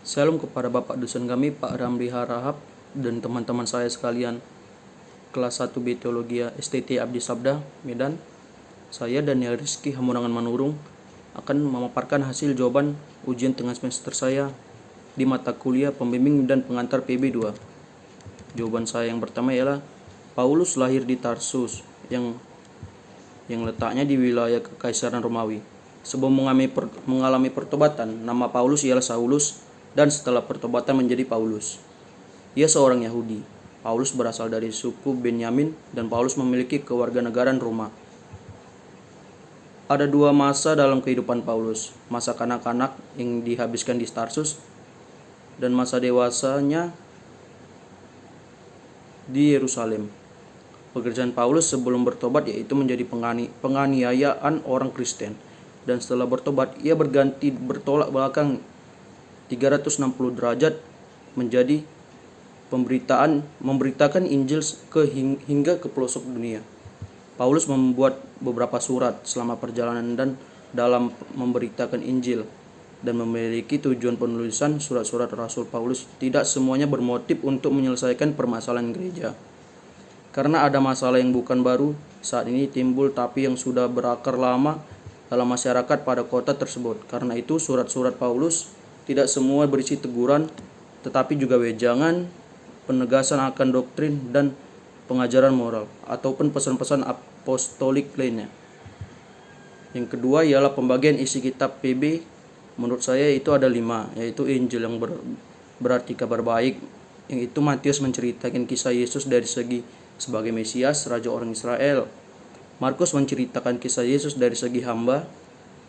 Salam kepada Bapak dosen kami, Pak Ramli Harahap, dan teman-teman saya sekalian kelas 1 B Teologi STT Abdi Sabda, Medan. Saya Daniel Rizky Hamurangan Manurung akan memaparkan hasil jawaban ujian tengah semester saya di mata kuliah pembimbing dan pengantar PB2. Jawaban saya yang pertama ialah Paulus lahir di Tarsus yang letaknya di wilayah Kekaisaran Romawi. Sebelum mengalami pertobatan, nama Paulus ialah Saulus, dan setelah pertobatan menjadi Paulus. Ia seorang Yahudi. Paulus berasal dari suku Benyamin dan Paulus memiliki kewarganegaraan Roma. Ada dua masa dalam kehidupan Paulus, masa kanak-kanak yang dihabiskan di Tarsus dan masa dewasanya di Yerusalem. Pekerjaan Paulus sebelum bertobat yaitu menjadi penganiayaan orang Kristen, dan setelah bertobat ia berganti bertolak belakang 360 derajat menjadi memberitakan Injil hingga ke pelosok dunia. Paulus membuat beberapa surat selama perjalanan dan dalam memberitakan Injil, dan memiliki tujuan penulisan surat-surat Rasul Paulus tidak semuanya bermotif untuk menyelesaikan permasalahan gereja. Karena ada masalah yang bukan baru saat ini timbul, tapi yang sudah berakar lama dalam masyarakat pada kota tersebut. Karena itu surat-surat Paulus tidak semua berisi teguran, tetapi juga wejangan, penegasan akan doktrin dan pengajaran moral, ataupun pesan-pesan apostolik lainnya. Yang kedua ialah pembagian isi kitab PB. Menurut saya itu ada 5, yaitu Injil yang berarti kabar baik, yang itu Matius menceritakan kisah Yesus dari segi sebagai Mesias, Raja orang Israel. Markus menceritakan kisah Yesus dari segi hamba.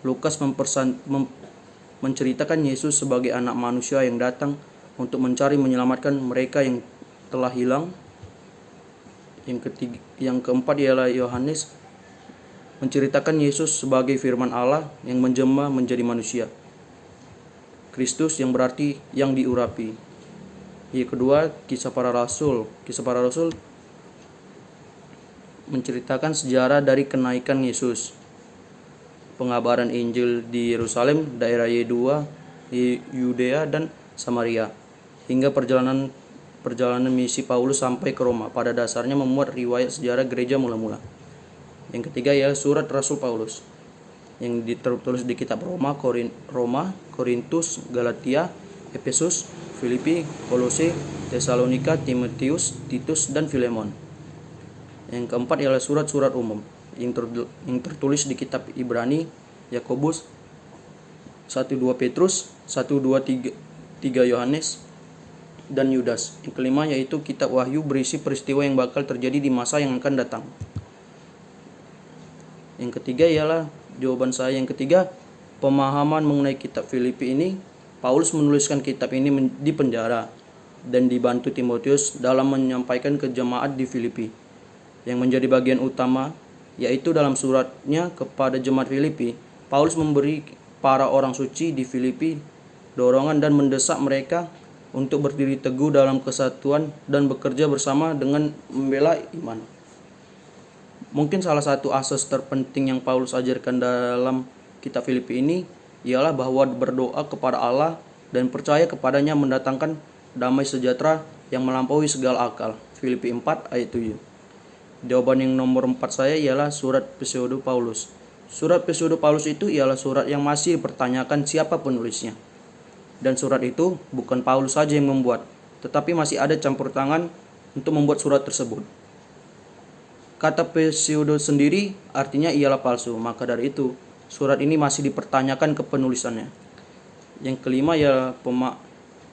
Lukas menceritakan Yesus sebagai anak manusia yang datang untuk mencari menyelamatkan mereka yang telah hilang. Yang keempat ialah Yohanes menceritakan Yesus sebagai firman Allah yang menjelma menjadi manusia, Kristus yang berarti yang diurapi. Yang kedua, Kisah Para Rasul. Kisah Para Rasul menceritakan sejarah dari kenaikan Yesus, pengabaran Injil di Yerusalem, daerah Yudea, Yudea dan Samaria, hingga perjalanan misi Paulus sampai ke Roma. Pada dasarnya memuat riwayat sejarah gereja mula-mula. Yang ketiga ialah surat Rasul Paulus yang tertulis di kitab Roma, Korintus, Galatia, Efesus, Filipi, Kolose, Tesalonika, Timotius, Titus, dan Filemon. Yang keempat ialah surat-surat umum yang tertulis di kitab Ibrani, Yakobus, 1-2 Petrus, 1-2-3 Yohanes, dan Yudas. Yang kelima yaitu kitab Wahyu berisi peristiwa yang bakal terjadi di masa yang akan datang. Yang ketiga ialah jawaban saya yang ketiga, pemahaman mengenai kitab Filipi ini. Paulus menuliskan kitab ini di penjara dan dibantu Timotius dalam menyampaikan ke jemaat di Filipi. Yang menjadi bagian utama yaitu dalam suratnya kepada jemaat Filipi, Paulus memberi para orang suci di Filipi dorongan dan mendesak mereka untuk berdiri teguh dalam kesatuan dan bekerja bersama dengan membela iman. Mungkin salah satu asas terpenting yang Paulus ajarkan dalam kitab Filipi ini ialah bahwa berdoa kepada Allah dan percaya kepadanya mendatangkan damai sejahtera yang melampaui segala akal. Filipi 4 ayat 7. Jawaban yang nomor 4 saya ialah surat Pseudo Paulus. Surat Pseudo Paulus itu ialah surat yang masih dipertanyakan siapa penulisnya. Dan surat itu bukan Paulus saja yang membuat, tetapi masih ada campur tangan untuk membuat surat tersebut. Kata Pseudo sendiri artinya ialah palsu, maka dari itu surat ini masih dipertanyakan kepenulisannya. Yang kelima ialah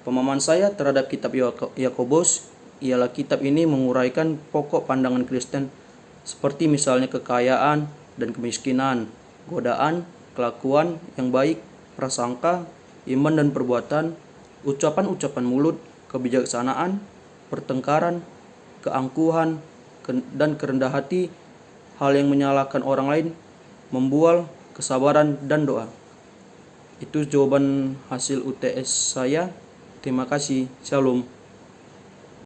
pemahaman saya terhadap kitab Yakobus ialah kitab ini menguraikan pokok pandangan Kristen seperti misalnya kekayaan dan kemiskinan, godaan, kelakuan yang baik, prasangka, iman dan perbuatan, ucapan-ucapan mulut, kebijaksanaan, pertengkaran, keangkuhan, dan kerendah hati, hal yang menyalahkan orang lain, membual, kesabaran, dan doa. Itu jawaban hasil UTS saya. Terima kasih. Shalom.